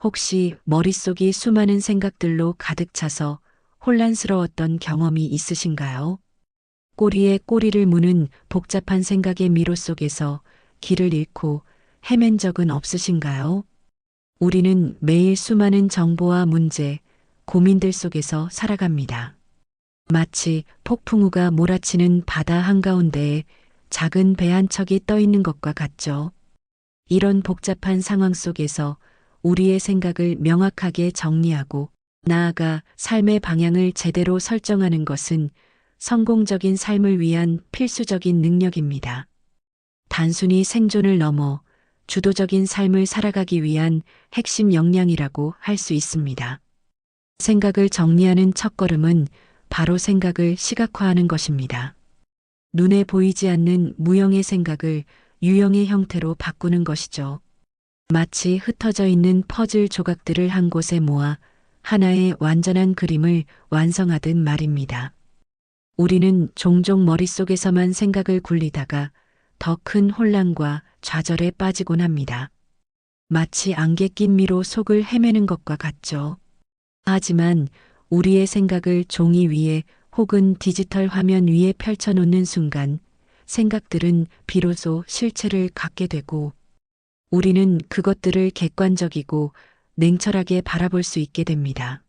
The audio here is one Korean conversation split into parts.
혹시 머릿속이 수많은 생각들로 가득 차서 혼란스러웠던 경험이 있으신가요? 꼬리에 꼬리를 무는 복잡한 생각의 미로 속에서 길을 잃고 헤맨 적은 없으신가요? 우리는 매일 수많은 정보와 문제, 고민들 속에서 살아갑니다. 마치 폭풍우가 몰아치는 바다 한가운데에 작은 배 한 척이 떠 있는 것과 같죠. 이런 복잡한 상황 속에서 우리의 생각을 명확하게 정리하고 나아가 삶의 방향을 제대로 설정하는 것은 성공적인 삶을 위한 필수적인 능력입니다. 단순히 생존을 넘어 주도적인 삶을 살아가기 위한 핵심 역량이라고 할 수 있습니다. 생각을 정리하는 첫걸음은 바로 생각을 시각화하는 것입니다. 눈에 보이지 않는 무형의 생각을 유형의 형태로 바꾸는 것이죠. 마치 흩어져 있는 퍼즐 조각들을 한 곳에 모아 하나의 완전한 그림을 완성하듯 말입니다. 우리는 종종 머릿속에서만 생각을 굴리다가 더 큰 혼란과 좌절에 빠지곤 합니다. 마치 안개 낀 미로 속을 헤매는 것과 같죠. 하지만 우리의 생각을 종이 위에 혹은 디지털 화면 위에 펼쳐놓는 순간 생각들은 비로소 실체를 갖게 되고 우리는 그것들을 객관적이고 냉철하게 바라볼 수 있게 됩니다.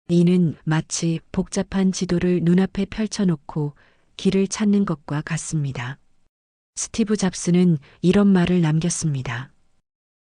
이는 마치 복잡한 지도를 눈앞에 펼쳐놓고 길을 찾는 것과 같습니다. 스티브 잡스는 이런 말을 남겼습니다.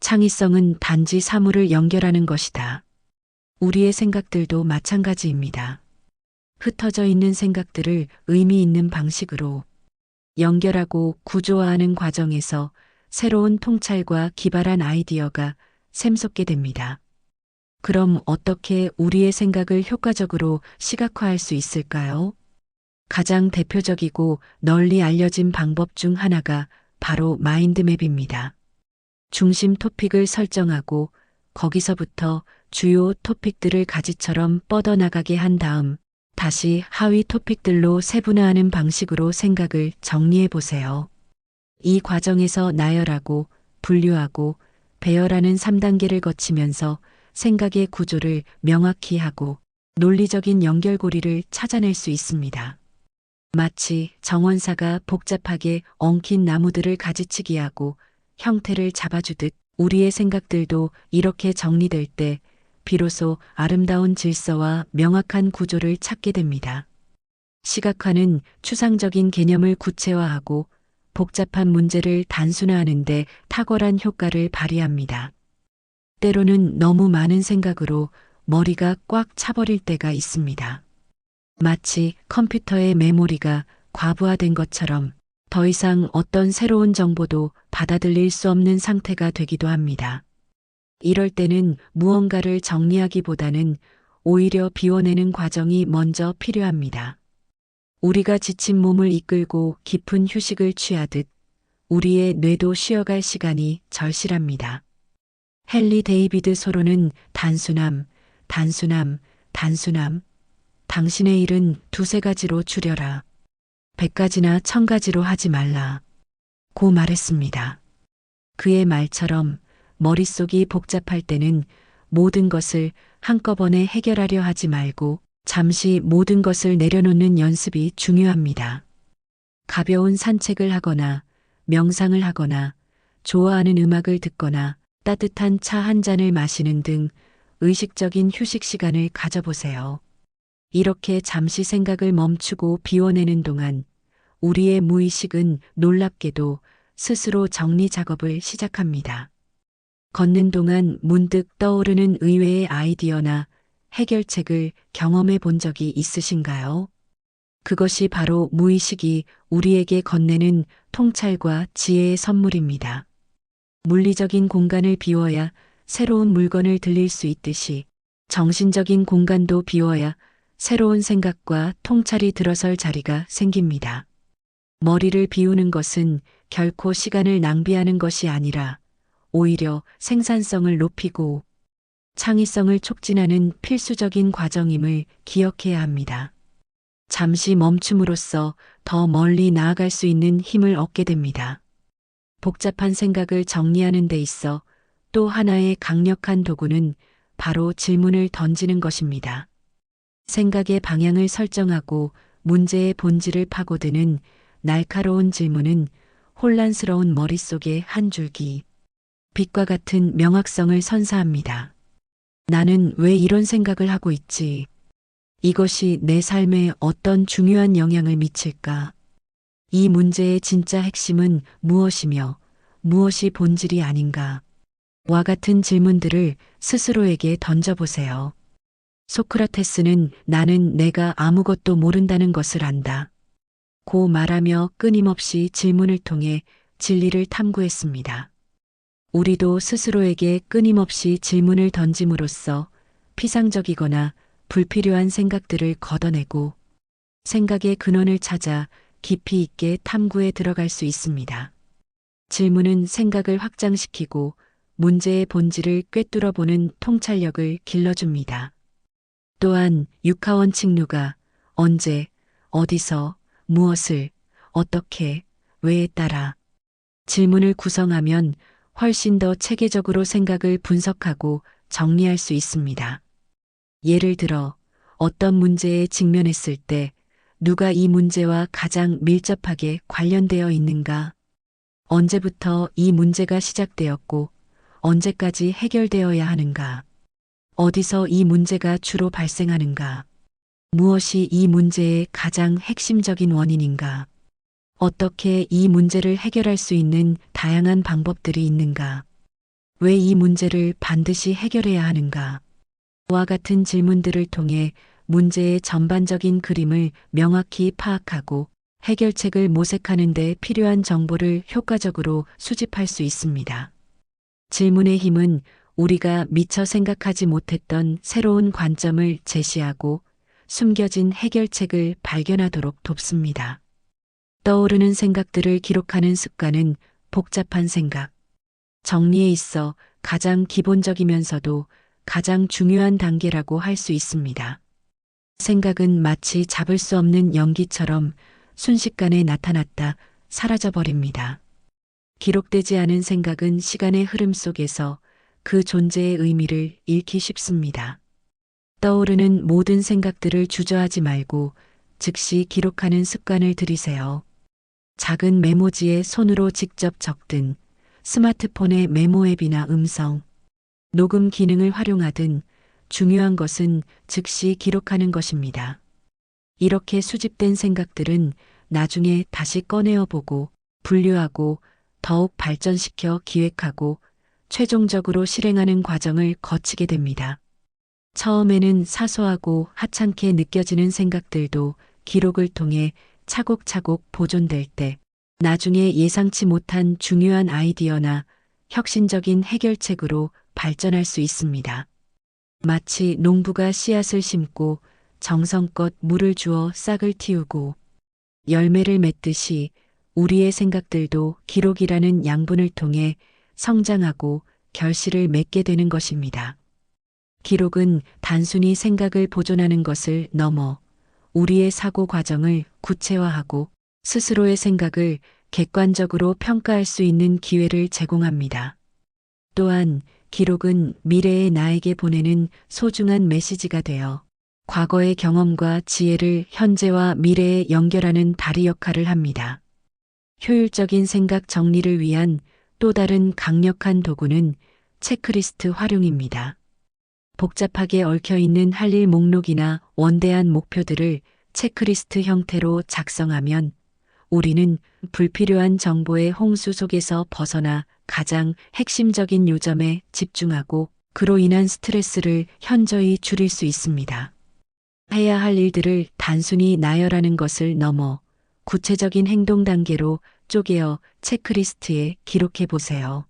창의성은 단지 사물을 연결하는 것이다. 우리의 생각들도 마찬가지입니다. 흩어져 있는 생각들을 의미 있는 방식으로 연결하고 구조화하는 과정에서 새로운 통찰과 기발한 아이디어가 샘솟게 됩니다. 그럼 어떻게 우리의 생각을 효과적으로 시각화할 수 있을까요? 가장 대표적이고 널리 알려진 방법 중 하나가 바로 마인드맵입니다. 중심 토픽을 설정하고 거기서부터 주요 토픽들을 가지처럼 뻗어나가게 한 다음 다시 하위 토픽들로 세분화하는 방식으로 생각을 정리해 보세요. 이 과정에서 나열하고 분류하고 배열하는 3단계를 거치면서 생각의 구조를 명확히 하고 논리적인 연결고리를 찾아낼 수 있습니다. 마치 정원사가 복잡하게 엉킨 나무들을 가지치기 하고 형태를 잡아주듯 우리의 생각들도 이렇게 정리될 때 비로소 아름다운 질서와 명확한 구조를 찾게 됩니다. 시각화는 추상적인 개념을 구체화하고 복잡한 문제를 단순화하는 데 탁월한 효과를 발휘합니다. 때로는 너무 많은 생각으로 머리가 꽉 차버릴 때가 있습니다. 마치 컴퓨터의 메모리가 과부하된 것처럼 더 이상 어떤 새로운 정보도 받아들일 수 없는 상태가 되기도 합니다. 이럴 때는 무언가를 정리하기보다는 오히려 비워내는 과정이 먼저 필요합니다. 우리가 지친 몸을 이끌고 깊은 휴식을 취하듯 우리의 뇌도 쉬어갈 시간이 절실합니다. 헨리 데이비드 소로는 단순함, 단순함, 단순함. 당신의 일은 두세 가지로 줄여라. 100가지나 1000가지로 하지 말라. 고 말했습니다. 그의 말처럼 머릿속이 복잡할 때는 모든 것을 한꺼번에 해결하려 하지 말고 잠시 모든 것을 내려놓는 연습이 중요합니다. 가벼운 산책을 하거나 명상을 하거나 좋아하는 음악을 듣거나 따뜻한 차 한 잔을 마시는 등 의식적인 휴식 시간을 가져보세요. 이렇게 잠시 생각을 멈추고 비워내는 동안 우리의 무의식은 놀랍게도 스스로 정리 작업을 시작합니다. 걷는 동안 문득 떠오르는 의외의 아이디어나 해결책을 경험해 본 적이 있으신가요? 그것이 바로 무의식이 우리에게 건네는 통찰과 지혜의 선물입니다. 물리적인 공간을 비워야 새로운 물건을 들릴 수 있듯이 정신적인 공간도 비워야 새로운 생각과 통찰이 들어설 자리가 생깁니다. 머리를 비우는 것은 결코 시간을 낭비하는 것이 아니라 오히려 생산성을 높이고 창의성을 촉진하는 필수적인 과정임을 기억해야 합니다. 잠시 멈춤으로써 더 멀리 나아갈 수 있는 힘을 얻게 됩니다. 복잡한 생각을 정리하는 데 있어 또 하나의 강력한 도구는 바로 질문을 던지는 것입니다. 생각의 방향을 설정하고 문제의 본질을 파고드는 날카로운 질문은 혼란스러운 머릿속의 한 줄기 빛과 같은 명확성을 선사합니다. 나는 왜 이런 생각을 하고 있지? 이것이 내 삶에 어떤 중요한 영향을 미칠까? 이 문제의 진짜 핵심은 무엇이며 무엇이 본질이 아닌가? 와 같은 질문들을 스스로에게 던져보세요. 소크라테스는 나는 내가 아무것도 모른다는 것을 안다. 고 말하며 끊임없이 질문을 통해 진리를 탐구했습니다. 우리도 스스로에게 끊임없이 질문을 던짐으로써 피상적이거나 불필요한 생각들을 걷어내고 생각의 근원을 찾아 깊이 있게 탐구에 들어갈 수 있습니다. 질문은 생각을 확장시키고 문제의 본질을 꿰뚫어보는 통찰력을 길러줍니다. 또한 육하원칙 누가, 언제, 어디서, 무엇을, 어떻게, 왜에 따라 질문을 구성하면 훨씬 더 체계적으로 생각을 분석하고 정리할 수 있습니다. 예를 들어 어떤 문제에 직면했을 때 누가 이 문제와 가장 밀접하게 관련되어 있는가? 언제부터 이 문제가 시작되었고 언제까지 해결되어야 하는가? 어디서 이 문제가 주로 발생하는가? 무엇이 이 문제의 가장 핵심적인 원인인가? 어떻게 이 문제를 해결할 수 있는 다양한 방법들이 있는가? 왜 이 문제를 반드시 해결해야 하는가? 와 같은 질문들을 통해 문제의 전반적인 그림을 명확히 파악하고 해결책을 모색하는 데 필요한 정보를 효과적으로 수집할 수 있습니다. 질문의 힘은 우리가 미처 생각하지 못했던 새로운 관점을 제시하고 숨겨진 해결책을 발견하도록 돕습니다. 떠오르는 생각들을 기록하는 습관은 복잡한 생각, 정리에 있어 가장 기본적이면서도 가장 중요한 단계라고 할 수 있습니다. 생각은 마치 잡을 수 없는 연기처럼 순식간에 나타났다 사라져버립니다. 기록되지 않은 생각은 시간의 흐름 속에서 그 존재의 의미를 잃기 쉽습니다. 떠오르는 모든 생각들을 주저하지 말고 즉시 기록하는 습관을 들이세요. 작은 메모지에 손으로 직접 적든 스마트폰의 메모 앱이나 음성, 녹음 기능을 활용하든 중요한 것은 즉시 기록하는 것입니다. 이렇게 수집된 생각들은 나중에 다시 꺼내어 보고 분류하고 더욱 발전시켜 기획하고 최종적으로 실행하는 과정을 거치게 됩니다. 처음에는 사소하고 하찮게 느껴지는 생각들도 기록을 통해 차곡차곡 보존될 때 나중에 예상치 못한 중요한 아이디어나 혁신적인 해결책으로 발전할 수 있습니다. 마치 농부가 씨앗을 심고 정성껏 물을 주어 싹을 틔우고 열매를 맺듯이 우리의 생각들도 기록이라는 양분을 통해 성장하고 결실을 맺게 되는 것입니다. 기록은 단순히 생각을 보존하는 것을 넘어 우리의 사고 과정을 구체화하고 스스로의 생각을 객관적으로 평가할 수 있는 기회를 제공합니다. 또한 기록은 미래의 나에게 보내는 소중한 메시지가 되어 과거의 경험과 지혜를 현재와 미래에 연결하는 다리 역할을 합니다. 효율적인 생각 정리를 위한 또 다른 강력한 도구는 체크리스트 활용입니다. 복잡하게 얽혀 있는 할 일 목록이나 원대한 목표들을 체크리스트 형태로 작성하면 우리는 불필요한 정보의 홍수 속에서 벗어나 가장 핵심적인 요점에 집중하고 그로 인한 스트레스를 현저히 줄일 수 있습니다. 해야 할 일들을 단순히 나열하는 것을 넘어 구체적인 행동 단계로 쪼개어 체크리스트에 기록해 보세요.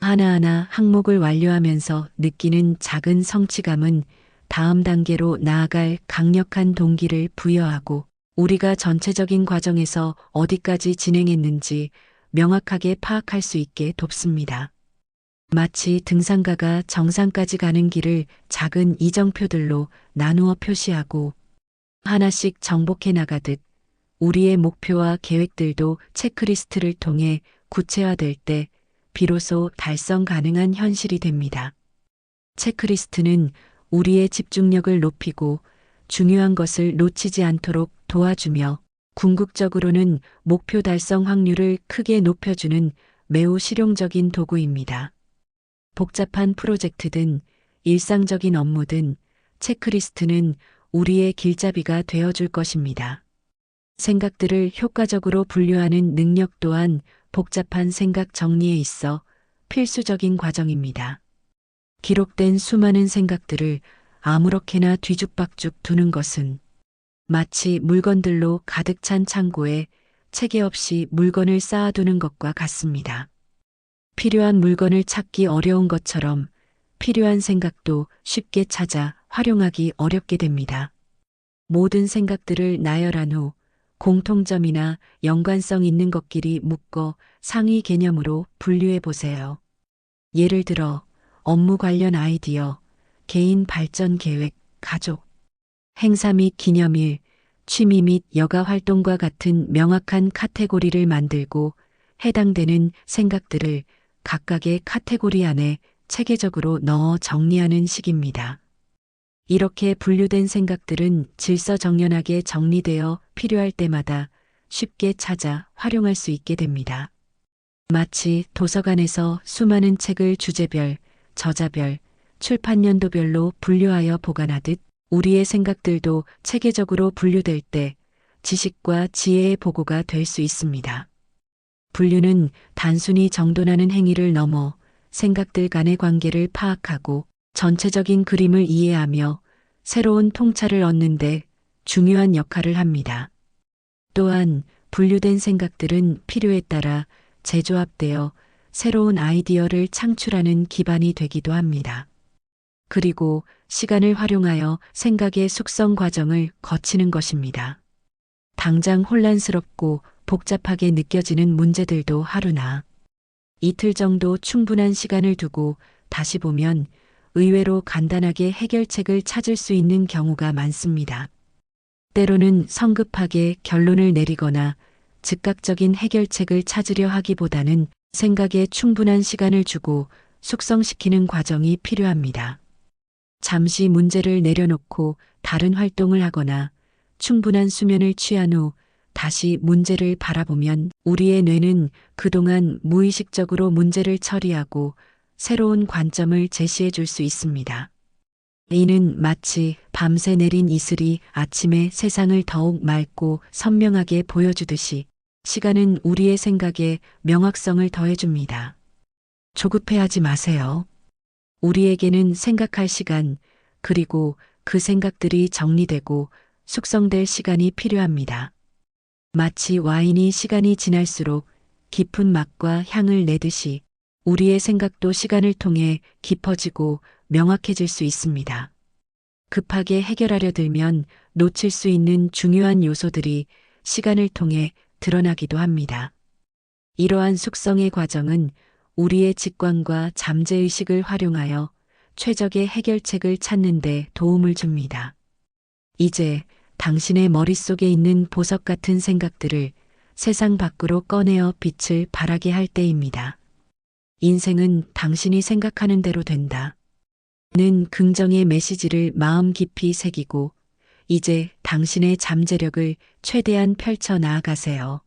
하나하나 항목을 완료하면서 느끼는 작은 성취감은 다음 단계로 나아갈 강력한 동기를 부여하고 우리가 전체적인 과정에서 어디까지 진행했는지 명확하게 파악할 수 있게 돕습니다. 마치 등산가가 정상까지 가는 길을 작은 이정표들로 나누어 표시하고 하나씩 정복해 나가듯 우리의 목표와 계획들도 체크리스트를 통해 구체화될 때 비로소 달성 가능한 현실이 됩니다. 체크리스트는 우리의 집중력을 높이고 중요한 것을 놓치지 않도록 도와주며 궁극적으로는 목표 달성 확률을 크게 높여주는 매우 실용적인 도구입니다. 복잡한 프로젝트든 일상적인 업무든 체크리스트는 우리의 길잡이가 되어줄 것입니다. 생각들을 효과적으로 분류하는 능력 또한 복잡한 생각 정리에 있어 필수적인 과정입니다. 기록된 수많은 생각들을 아무렇게나 뒤죽박죽 두는 것은 마치 물건들로 가득 찬 창고에 체계 없이 물건을 쌓아두는 것과 같습니다. 필요한 물건을 찾기 어려운 것처럼 필요한 생각도 쉽게 찾아 활용하기 어렵게 됩니다. 모든 생각들을 나열한 후 공통점이나 연관성 있는 것끼리 묶어 상위 개념으로 분류해 보세요. 예를 들어 업무 관련 아이디어, 개인 발전 계획, 가족, 행사 및 기념일, 취미 및 여가 활동과 같은 명확한 카테고리를 만들고 해당되는 생각들을 각각의 카테고리 안에 체계적으로 넣어 정리하는 식입니다. 이렇게 분류된 생각들은 질서정연하게 정리되어 필요할 때마다 쉽게 찾아 활용할 수 있게 됩니다. 마치 도서관에서 수많은 책을 주제별, 저자별, 출판연도별로 분류하여 보관하듯 우리의 생각들도 체계적으로 분류될 때 지식과 지혜의 보고가 될 수 있습니다. 분류는 단순히 정돈하는 행위를 넘어 생각들 간의 관계를 파악하고 전체적인 그림을 이해하며 새로운 통찰을 얻는 데 중요한 역할을 합니다. 또한 분류된 생각들은 필요에 따라 재조합되어 새로운 아이디어를 창출하는 기반이 되기도 합니다. 그리고 시간을 활용하여 생각의 숙성 과정을 거치는 것입니다. 당장 혼란스럽고 복잡하게 느껴지는 문제들도 하루나 이틀 정도 충분한 시간을 두고 다시 보면 의외로 간단하게 해결책을 찾을 수 있는 경우가 많습니다. 때로는 성급하게 결론을 내리거나 즉각적인 해결책을 찾으려 하기보다는 생각에 충분한 시간을 주고 숙성시키는 과정이 필요합니다. 잠시 문제를 내려놓고 다른 활동을 하거나 충분한 수면을 취한 후 다시 문제를 바라보면 우리의 뇌는 그동안 무의식적으로 문제를 처리하고 새로운 관점을 제시해 줄 수 있습니다. 이는 마치 밤새 내린 이슬이 아침에 세상을 더욱 맑고 선명하게 보여주듯이 시간은 우리의 생각에 명확성을 더해줍니다. 조급해하지 마세요. 우리에게는 생각할 시간, 그리고 그 생각들이 정리되고 숙성될 시간이 필요합니다. 마치 와인이 시간이 지날수록 깊은 맛과 향을 내듯이 우리의 생각도 시간을 통해 깊어지고 명확해질 수 있습니다. 급하게 해결하려 들면 놓칠 수 있는 중요한 요소들이 시간을 통해 드러나기도 합니다. 이러한 숙성의 과정은 우리의 직관과 잠재의식을 활용하여 최적의 해결책을 찾는 데 도움을 줍니다. 이제 당신의 머릿속에 있는 보석 같은 생각들을 세상 밖으로 꺼내어 빛을 발하게 할 때입니다. 인생은 당신이 생각하는 대로 된다. 는 긍정의 메시지를 마음 깊이 새기고 이제 당신의 잠재력을 최대한 펼쳐 나아가세요.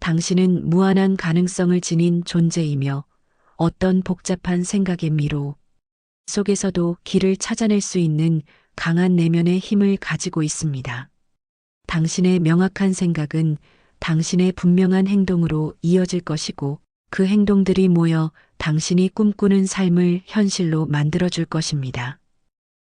당신은 무한한 가능성을 지닌 존재이며 어떤 복잡한 생각의 미로 속에서도 길을 찾아낼 수 있는 강한 내면의 힘을 가지고 있습니다. 당신의 명확한 생각은 당신의 분명한 행동으로 이어질 것이고 그 행동들이 모여 당신이 꿈꾸는 삶을 현실로 만들어줄 것입니다.